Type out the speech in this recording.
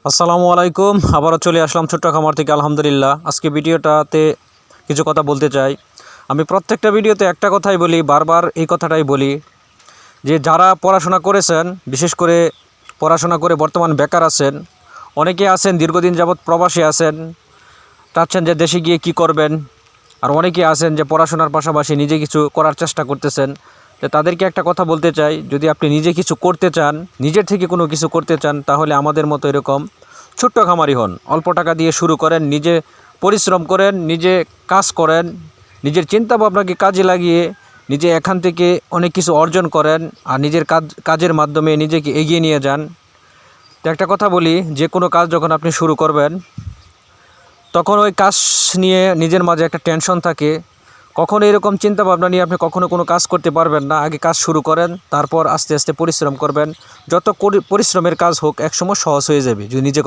আসসালামু আলাইকুম। আবারও চলে আসলাম ছোট্ট খামার থেকে। আলহামদুলিল্লাহ, আজকে ভিডিওটাতে কিছু কথা বলতে চাই। আমি প্রত্যেকটা ভিডিওতে একটা কথাই বলি, বারবার এই কথাটাই বলি যে যারা পড়াশোনা করেছেন, বিশেষ করে পড়াশোনা করে বর্তমান বেকার আছেন, অনেকে আছেন দীর্ঘদিন যাবৎ প্রবাসী আছেন, চাচ্ছেন যে দেশে গিয়ে কি করবেন। আর অনেকে আছেন যে পড়াশোনার পাশাপাশি নিজে কিছু করার চেষ্টা করতেছেন। তো তাদেরকে একটা কথা বলতে চাই, যদি আপনি নিজে কিছু করতে চান, নিজের থেকে কোনো কিছু করতে চান, তাহলে আমাদের মতো এরকম ছোট্ট খামারি হন। অল্প টাকা দিয়ে শুরু করেন, নিজে পরিশ্রম করেন, নিজে কাজ করেন, নিজের চিন্তাভাবনাকে কাজে লাগিয়ে নিজে এখান থেকে অনেক কিছু অর্জন করেন আর নিজের কাজের মাধ্যমে নিজেকে এগিয়ে নিয়ে যান। তো একটা কথা বলি, যে কোনো কাজ যখন আপনি শুরু করবেন, তখন ওই কাজ নিয়ে নিজের মাঝে একটা টেনশন থাকে। কখনো এরকম চিন্তাভাবনা নিয়ে আপনি কখনো কোনো কাজ করতে পারবেন না। আগে কাজ শুরু করেন, তারপর আস্তে আস্তে পরিশ্রম করবেন। যত পরিশ্রমের কাজ হোক, একসময় সহজ হয়ে যাবে যদি নিজে